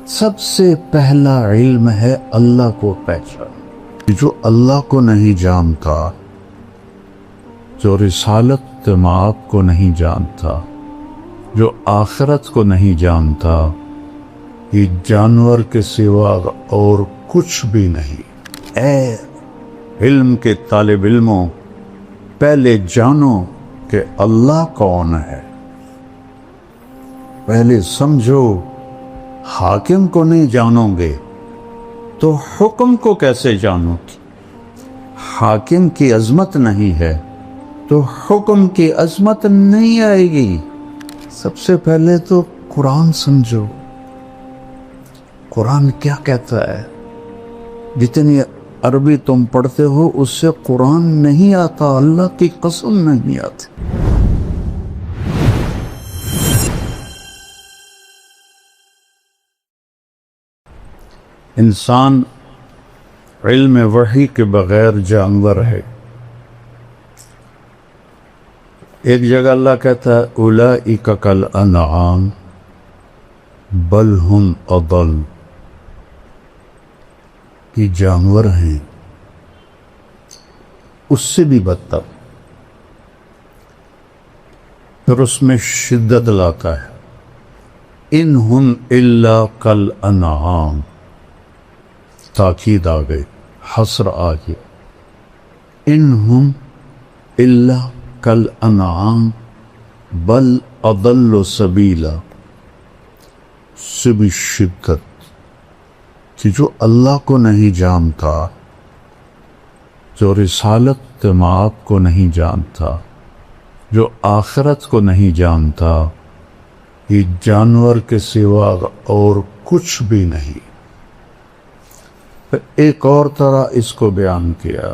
سب سے پہلا علم ہے اللہ کو پہچان. جو اللہ کو نہیں جانتا، جو رسالت مآب کو نہیں جانتا، جو آخرت کو نہیں جانتا، یہ جانور کے سوا اور کچھ بھی نہیں. اے علم کے طالب علموں، پہلے جانو کہ اللہ کون ہے. پہلے سمجھو. حاکم کو نہیں جانو گے تو حکم کو کیسے جانو گے؟ حاکم کی عظمت نہیں ہے تو حکم کی عظمت نہیں آئے گی. سب سے پہلے تو قرآن سمجھو. قرآن کیا کہتا ہے؟ جتنی عربی تم پڑھتے ہو اس سے قرآن نہیں آتا، اللہ کی قسم نہیں آتی. انسان علم وحی کے بغیر جانور ہے. ایک جگہ اللہ کہتا ہے اولئک کالانعام بل ہم اضل. یہ جانور ہیں، اس سے بھی بدتر. پھر اس میں شدت لاتا ہے ان ہم الا کالانعام. تاکید آ گئی، حصر آ گیا. ان ہم الا کالانعام بل اضل سبیلا. سے بھی شدت کہ جو اللہ کو نہیں جانتا، جو رسالت مآب کو نہیں جانتا، جو آخرت کو نہیں جانتا، یہ جانور کے سوا اور کچھ بھی نہیں. ایک اور طرح اس کو بیان کیا،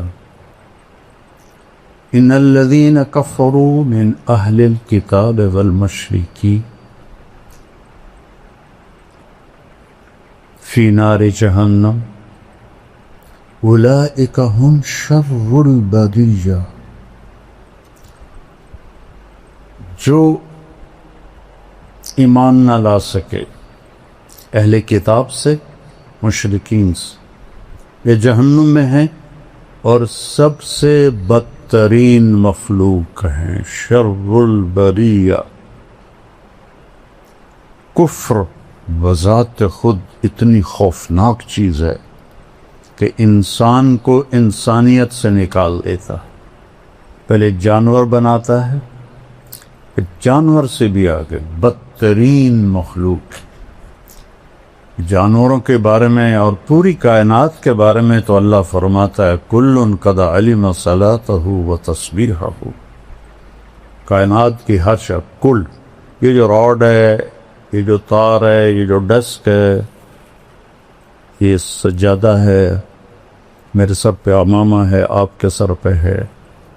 ان الذین کفروا من اہل الکتاب والمشرکین فی نار جہنم اولئک ہم شر البریہ. جو ایمان نہ لا سکے اہل کتاب سے، مشرکین سے، یہ جہنم میں ہیں اور سب سے بدترین مخلوق ہیں. شر البریہ. کفر بذات خود اتنی خوفناک چیز ہے کہ انسان کو انسانیت سے نکال دیتا. پہلے جانور بناتا ہے، پھر جانور سے بھی آگے بدترین مخلوق. جانوروں کے بارے میں اور پوری کائنات کے بارے میں تو اللہ فرماتا ہے کل قد علم صلاتہ و تسبیحہ. کائنات کی ہر شے، کل، یہ جو راڈ ہے، یہ جو تار ہے، یہ جو ڈسک ہے، یہ سجادہ ہے، میرے سر پہ عمامہ ہے، آپ کے سر پہ ہے،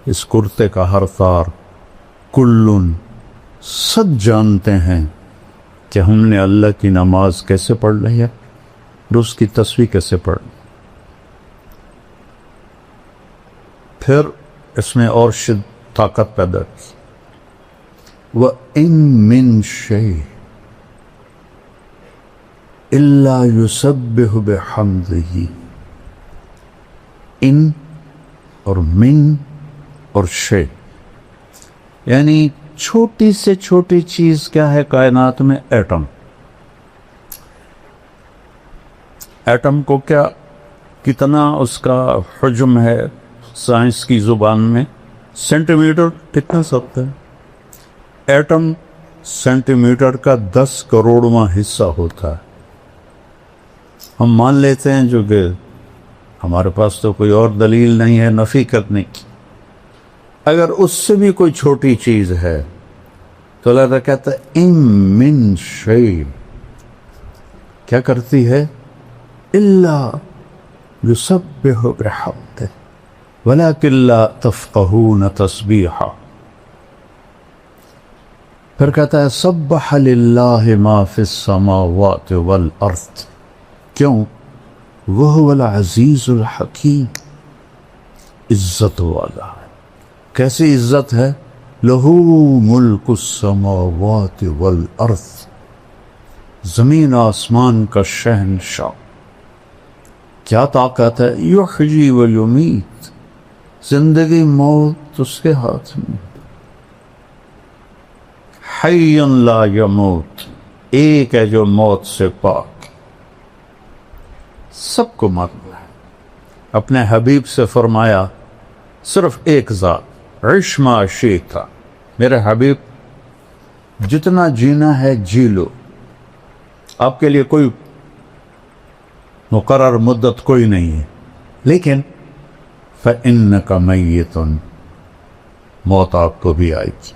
اس کرتے کا ہر تار، کلن، سب جانتے ہیں کہ ہم نے اللہ کی نماز کیسے پڑھ لی ہے اور اس کی تسبیح کیسے پڑھ لی. پھر اس میں اور طاقت پیدا کی. وَإِن مِّن شَيْءٍ إِلَّا يُسَبِّحُ بِحَمْدِهِ. ان اور من اور شے، یعنی چھوٹی سے چھوٹی چیز کیا ہے کائنات میں؟ ایٹم. ایٹم کو کیا، کتنا اس کا حجم ہے سائنس کی زبان میں؟ سینٹی میٹر کتنا سکتا ہے؟ ایٹم سینٹی میٹر کا 10 کروڑواں حصہ ہوتا ہے. ہم مان لیتے ہیں، جو کہ ہمارے پاس تو کوئی اور دلیل نہیں ہے نفی کرنے کی. اگر اس سے بھی کوئی چھوٹی چیز ہے تو اللہ کہتا ہے ان من شیء، کیا کرتی ہے؟ الا یسبح بحمدہ ولکن لا تفقہون تسبیحہ. پھر کہتا ہے سبح للہ ما فی السماوات والارض. کیوں؟ وہو العزیز الحکیم. عزت والا ہے. کیسی عزت ہے؟ لہو ملک السماوات والارض. زمین آسمان کا شہنشاہ. کیا طاقت ہے؟ یحیی و یمیت، زندگی موت اس کے ہاتھ میں. حی لا یموت، ایک ہے جو موت سے پاک. سب کو مرنا ہے. اپنے حبیب سے فرمایا صرف ایک ذات، عش ما شئت، میرے حبیب جتنا جینا ہے جی لو، آپ کے لیے کوئی مقرر مدت کوئی نہیں ہے، لیکن فَإِنَّكَ مَيِّتٌ، موت آپ کو بھی آئے گی.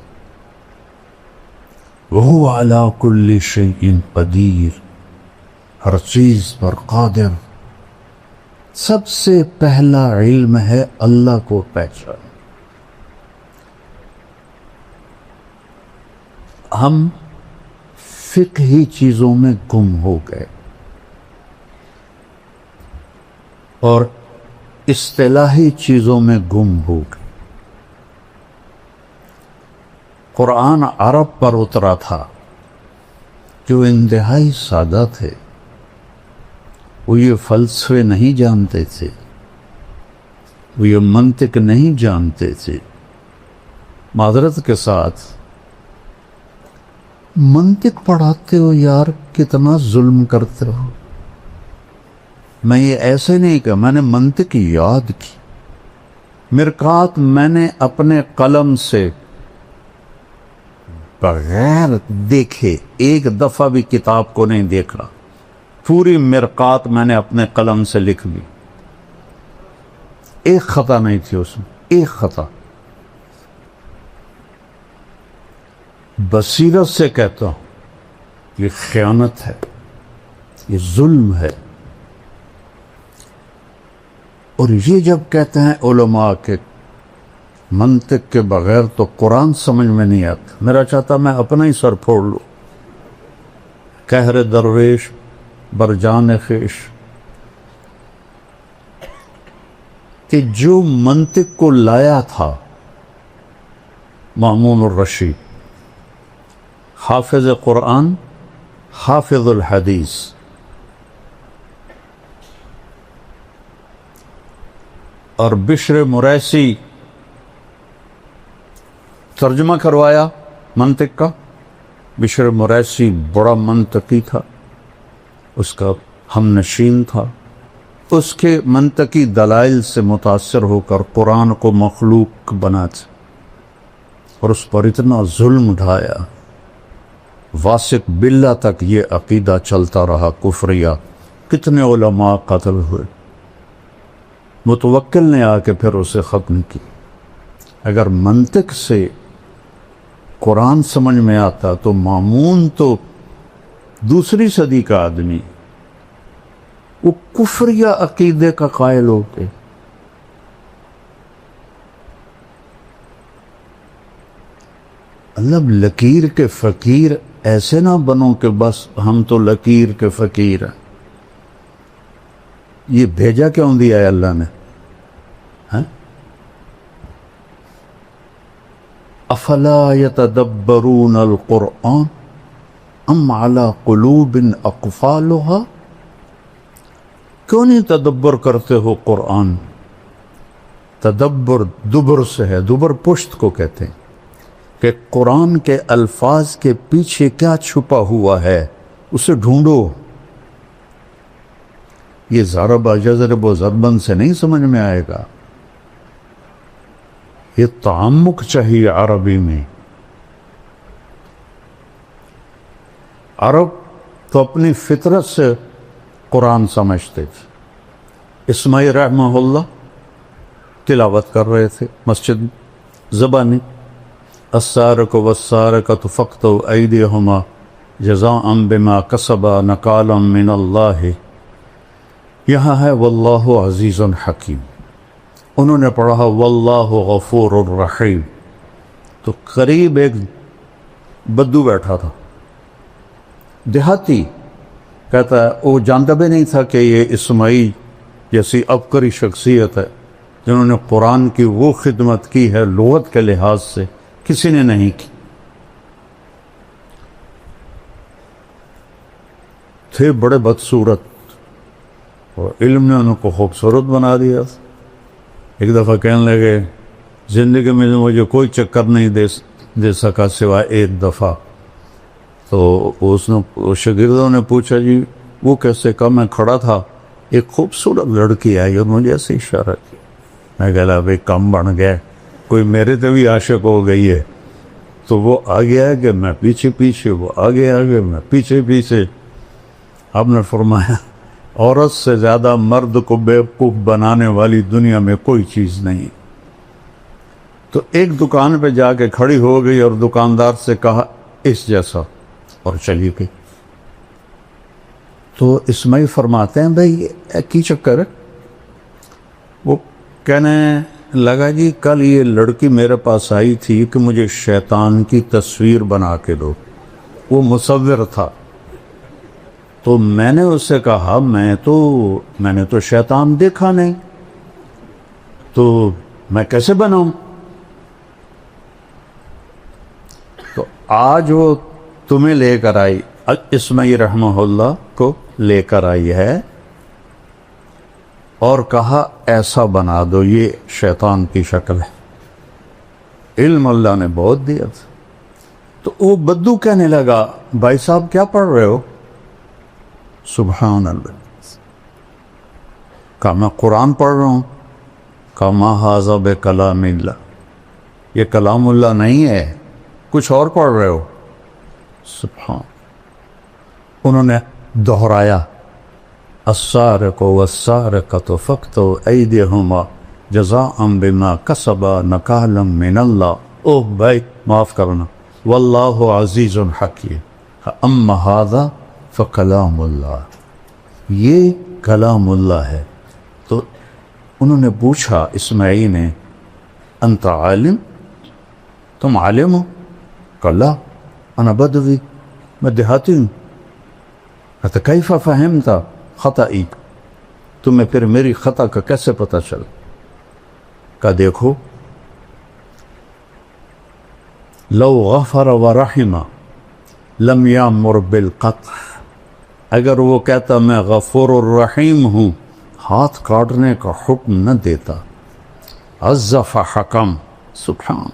وَهُوَ عَلَىٰ كُلِّ شَيْءٍ قَدِيرٌ، ہر چیز پر قادر. سب سے پہلا علم ہے اللہ کو پہچان. ہم فقہی چیزوں میں گم ہو گئے اور اصطلاحی چیزوں میں گم ہو گئے. قرآن عرب پر اترا تھا جو انتہائی سادہ تھے. وہ یہ فلسفے نہیں جانتے تھے، وہ یہ منطق نہیں جانتے تھے. معذرت کے ساتھ منطق پڑھاتے ہو یار، کتنا ظلم کرتے ہو. میں یہ ایسے نہیں کہ میں نے منطق یاد کی. مرقات میں نے اپنے قلم سے بغیر دیکھے ایک دفعہ بھی کتاب کو نہیں دیکھا. پوری مرقات میں نے اپنے قلم سے لکھ لی. ایک خطا نہیں تھی اس میں، ایک خطا. بصیرت سے کہتا ہوں یہ خیانت ہے، یہ ظلم ہے. اور یہ جب کہتے ہیں علماء کے منطق کے بغیر تو قرآن سمجھ میں نہیں آتا. میرا چاہتا میں اپنا ہی سر پھوڑ لوں. قہر درویش برجان خیش، کہ جو منطق کو لایا تھا مامون الرشید، حافظ قرآن، حافظ الحدیث، اور بشر مریسی ترجمہ کروایا منطق کا. بشر مریسی بڑا منطقی تھا، اس کا ہم نشین تھا. اس کے منطقی دلائل سے متاثر ہو کر قرآن کو مخلوق بناتے اور اس پر اتنا ظلم ڈھایا. واسق باللہ تک یہ عقیدہ چلتا رہا کفریہ. کتنے علماء قتل ہوئے. متوکل نے آ کے پھر اسے ختم کی. اگر منطق سے قرآن سمجھ میں آتا تو مامون تو دوسری صدی کا آدمی، وہ کفریہ عقیدے کا قائل ہوتے. مطلب لکیر کے فقیر ایسے نہ بنو کہ بس ہم تو لکیر کے فقیر ہیں. یہ بھیجا کیوں دیا ہے اللہ نے؟ افلا یتدبرون القرآن ام علی قلوب اقفالها، کیوں نہیں تدبر کرتے ہو قرآن؟ تدبر دبر سے ہے، دبر پشت کو کہتے ہیں، کہ قرآن کے الفاظ کے پیچھے کیا چھپا ہوا ہے اسے ڈھونڈو. یہ ضرب جضرب و ضربن سے نہیں سمجھ میں آئے گا. یہ تعمق چاہیے عربی میں. عرب تو اپنی فطرت سے قرآن سمجھتے تھے. اسماعیل رحمہ اللہ تلاوت کر رہے تھے مسجد زبانی، السارق والسارقۃ فاقطعوا ایدیہما جزاء بما کسبا نکالا من اللہ. یہاں ہے واللہ عزیز حکیم. انہوں نے پڑھا واللہ غفور الرحیم. تو قریب ایک بدو بیٹھا تھا، دیہاتی، کہتا ہے وہ جانتا بھی نہیں تھا کہ یہ اسماعیل جیسی عبقری شخصیت ہے جنہوں نے قرآن کی وہ خدمت کی ہے لغت کے لحاظ سے کسی نے نہیں کی. تھے بڑے بدصورت اور علم نے ان کو خوبصورت بنا دیا. ایک دفعہ کہنے لگے زندگی میں مجھے کوئی چکر نہیں دے سکا سوائے ایک دفعہ. تو شاگردوں نے پوچھا جی وہ کیسے؟ کہا میں کھڑا تھا ایک خوبصورت لڑکی آئی اور مجھے ایسے اشارہ کیا. میں کہا بھائی کم بن گیا, کوئی میرے تے بھی عاشق ہو گئی ہے. تو وہ آگے آگے میں پیچھے پیچھے, وہ آگے آگے میں پیچھے پیچھے. آپ نے فرمایا عورت سے زیادہ مرد کو بیوقوف بنانے والی دنیا میں کوئی چیز نہیں. تو ایک دکان پہ جا کے کھڑی ہو گئی اور دکاندار سے کہا اس جیسا, اور چلی گئی. تو اسماعیل فرماتے ہیں بھائی کی چکر ہے؟ وہ کہنے لگا جی کل یہ لڑکی میرے پاس آئی تھی کہ مجھے شیطان کی تصویر بنا کے دو. وہ مصور تھا. تو میں نے اس سے کہا میں نے تو شیطان دیکھا نہیں, تو میں کیسے بناؤں؟ تو آج وہ تمہیں لے کر آئی, اسماعیل رحمہ اللہ کو لے کر آئی ہے اور کہا ایسا بنا دو, یہ شیطان کی شکل ہے. علم اللہ نے بہت دیا تھا. تو وہ بدو کہنے لگا بھائی صاحب کیا پڑھ رہے ہو؟ سبحان اللہ. کہا میں قرآن پڑھ رہا ہوں. کہا ما ھذا بکلام اللہ, یہ کلام اللہ نہیں ہے, کچھ اور پڑھ رہے ہو. سبحان. انہوں نے دہرایا السارق والسارقۃ فاقطعوا ایدیہما جزاء بما کسبا نکالا من اللہ. اوہ بھائی معاف کرنا, واللہ عزیز حکیم. اما ھذا فکلام اللہ, یہ کلام اللہ ہے. تو انہوں نے پوچھا اسماعیل نے انت عالم, تم عالم ہو؟ کہا لا انا بدوی, میں دیہاتی ہوں. کہتا کیف فہمت خطئی, تمہیں پھر میری خطا کا کیسے پتہ چلا؟ کہا دیکھو لو غفر ورحم لم یامر بالقطع, اگر وہ کہتا میں غفور الرحیم ہوں ہاتھ کاٹنے کا حکم نہ دیتا. عز فحکم, سبحان,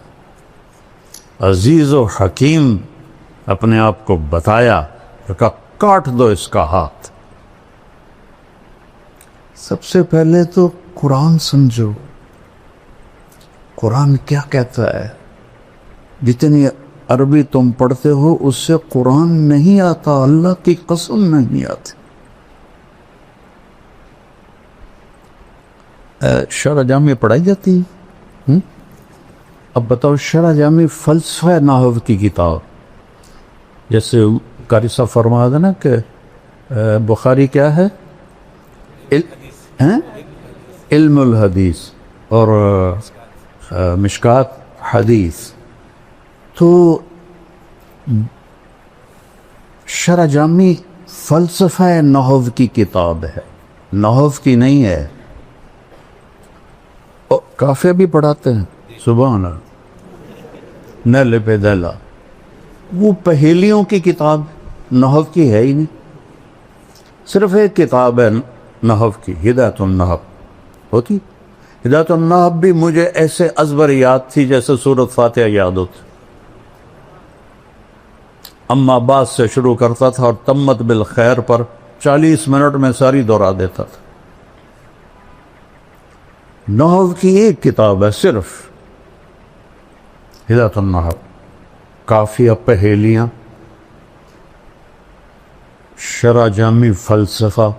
عزیز و حکیم اپنے آپ کو بتایا, کہا کاٹ دو اس کا ہاتھ. سب سے پہلے تو قرآن سمجھو, قرآن کیا کہتا ہے. جتنی عربی تم پڑھتے ہو اس سے قرآن نہیں آتا, اللہ کی قسم نہیں آتی. شرح جامع پڑھائی جاتی ہے. اب بتاؤ شرح جامع فلسفہ نحو کی کتاب, جیسے قاری صاحب فرما دینا کہ بخاری کیا ہے؟ علم الحدیث اور مشکات حدیث. تو شرح جامع فلسفہ نحو کی کتاب ہے, نحو کی نہیں ہے. کافیہ بھی پڑھاتے ہیں, سبحان اللہ, نیل پہ دیلا. وہ پہیلیوں کی کتاب نحو کی ہے ہی نہیں. صرف ایک کتاب ہے نحو کی, ہدایت النحو ہوتی. ہدایت النحو بھی مجھے ایسے ازبر یاد تھی جیسے سورۃ فاتحہ یاد ہوتی. اما بعد سے شروع کرتا تھا اور تمت بالخیر پر 40 منٹ میں ساری دہرا دیتا تھا. نحو کی ایک کتاب ہے صرف ہدایت النحو. کافیہ پہیلیاں, شرح جامع فلسفہ,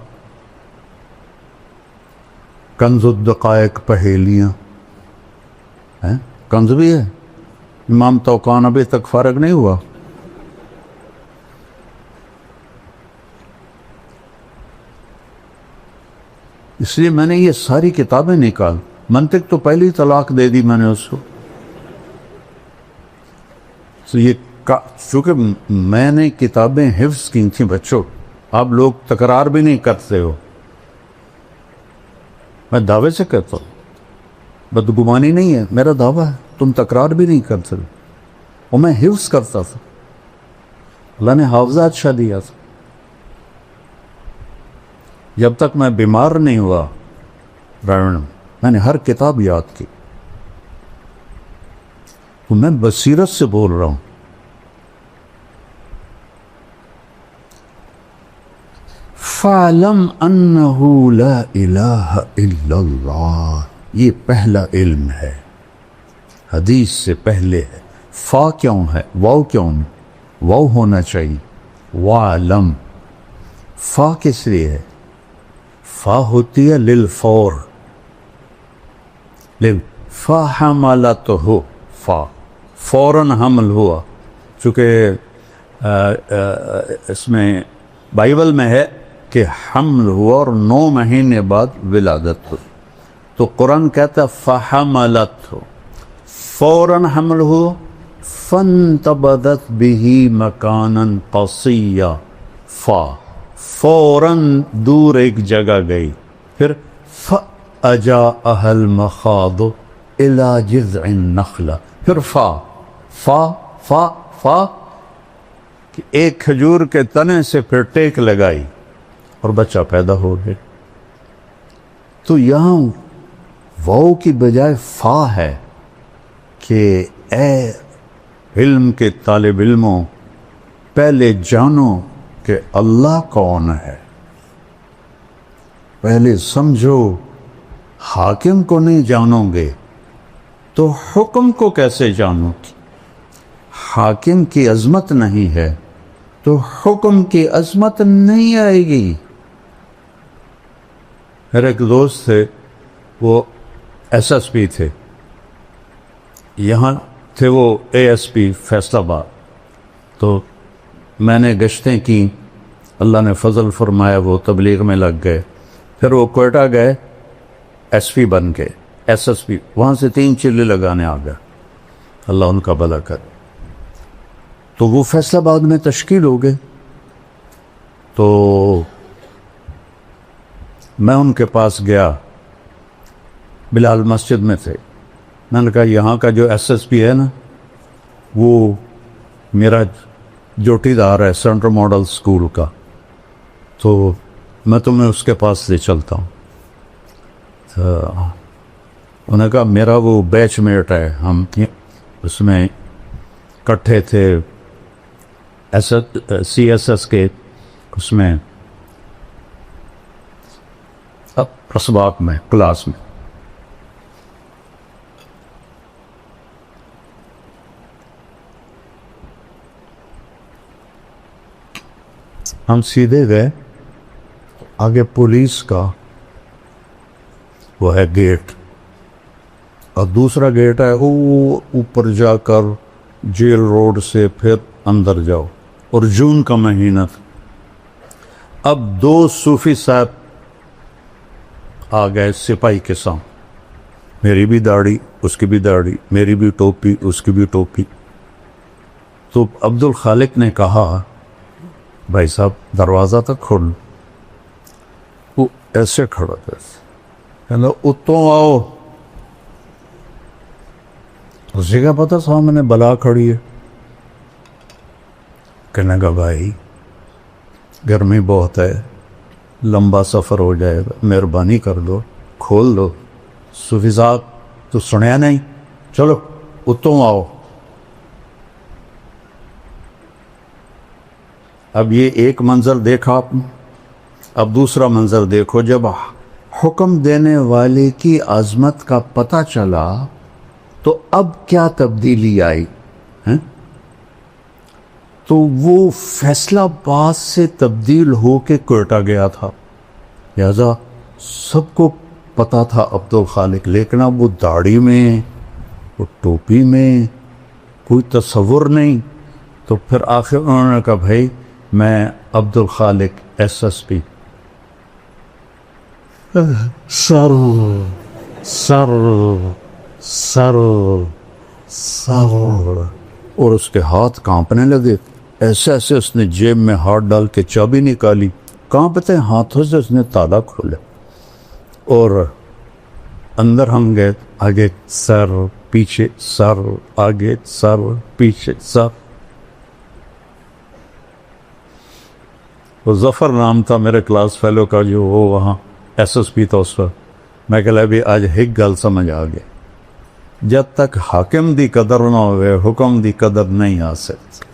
کنز الدقائق پہیلیاں. کنز بھی ہے. امام توقان ابھی تک فارغ نہیں ہوا. اس لیے میں نے یہ ساری کتابیں نکال. منطق تو پہلی طلاق دے دی میں نے اس کو. تو یہ چونکہ میں نے کتابیں حفظ کی تھیں بچوں, آپ لوگ تکرار بھی نہیں کرتے ہو. میں دعوے سے کہتا ہوں, بدگمانی نہیں ہے, میرا دعویٰ ہے, تم تکرار بھی نہیں کرتے. اور میں حفظ کرتا تھا, اللہ نے حافظہ اچھا دیا تھا. جب تک میں بیمار نہیں ہوا راوڑ میں نے ہر کتاب یاد کی. تو میں بصیرت سے بول رہا ہوں. فَعْلَمْ أَنَّهُ لَا إِلَهَ إِلَّا اللَّهِ یہ پہلا علم ہے، حدیث سے پہلے ہے. فا کیوں ہے؟ واو کیوں ہے؟ واو ہونا چاہیے. وَعْلَمْ فا کس لیے ہے؟ فا ہوتی ہے للفور، فا حملتہ، فا فوراً حمل ہوا. چونکہ اس میں بائبل میں ہے کہ حمل ہوا اور 9 مہینے بعد ولادت ہوئی. تو قرآن کہتا ہے فحملتہ، فوراً حمل ہوا. فانتبذت به مکانا قصیا، فا فوراً دور ایک جگہ گئی. پھر فأجاءها المخاض الى جذع النخلہ. پھر فا فا فا فا کہ ایک کھجور کے تنے سے پھر ٹیک لگائی اور بچہ پیدا ہو گیا. تو یہاں واو کی بجائے فا ہے کہ اے علم کے طالب علموں، پہلے جانو کہ اللہ کون ہے. پہلے سمجھو. حاکم کو نہیں جانو گے تو حکم کو کیسے جانو گے؟ حاکم کی عظمت نہیں ہے تو حکم کی عظمت نہیں آئے گی. میرے ایک دوست تھے، وہ ایس ایس پی تھے، یہاں تھے وہ اے ایس پی فیصل آباد. تو میں نے گشتیں کی، اللہ نے فضل فرمایا وہ تبلیغ میں لگ گئے. پھر وہ کوئٹہ گئے، ایس پی بن کے، ایس ایس پی، وہاں سے 3 چلے لگانے آ گیا. اللہ ان کا بھلا کرے. تو وہ فیصل آباد میں تشکیل ہو گئے. تو میں ان کے پاس گیا، بلال مسجد میں تھے. میں نے کہا یہاں کا جو ایس ایس پی ہے نا، وہ میرا جوٹیدار ہے سینٹرل ماڈل اسکول کا، تو میں تمہیں اس کے پاس لے چلتا ہوں. انہوں نے کہا میرا وہ بیچ میٹ ہے، ہم اس میں کٹھے تھے سی ایس ایس کے، اس میں اسباق میں کلاس میں. ہم سیدھے گئے، آگے پولیس کا وہ ہے گیٹ، اور دوسرا گیٹ ہے وہ اوپر جا کر جیل روڈ سے پھر اندر جاؤ. اور جون کا مہینہ تھا. اب 2 صوفی صاحب آ گئے سپاہی کے سامنے، میری بھی داڑھی، اس کی بھی داڑھی، میری بھی ٹوپی، اس کی بھی ٹوپی. تو عبد الخالق نے کہا بھائی صاحب دروازہ تک کھول. وہ ایسے کھڑا تھا، کہنا اتوں آؤ. اسی کا پتہ سامنے بلا کھڑی ہے. کہنے کا بھائی گرمی بہت ہے، لمبا سفر ہو جائے گا، مہربانی کر دو، کھول دو. صوفی صاحب تو سنیا نہیں، چلو اتوں آؤ. اب یہ ایک منظر دیکھا آپ نے، اب دوسرا منظر دیکھو. جب حکم دینے والے کی عظمت کا پتہ چلا تو اب کیا تبدیلی آئی ہیں؟ تو وہ فیصلہ آباد سے تبدیل ہو کے کوئٹہ گیا تھا، لہذا سب کو پتا تھا عبد الخالق. لیکن اب وہ داڑھی میں، وہ ٹوپی میں کوئی تصور نہیں. تو پھر آخر انہوں نے کہا بھائی میں Abdul Khaliq S S P. سر سر سر سر، اور اس کے ہاتھ کانپنے لگے. ایسے ایسے اس نے جیب میں ہاتھ ڈال کے چابی نکالی، کانپتے ہاتھوں سے اس نے تالا کھولا اور اندر ہم گئے. آگے سر پیچھے سر، آگے سر پیچھے سر. وہ ظفر نام تھا میرے کلاس فیلو کا جو وہ وہاں ایس ایس پی تھا اس وقت. میں کہ بھی اج ایک گل سمجھ آ گئی, جب تک حاکم دی قدر نہ ہوئے حکم دی قدر نہیں آ سکتی.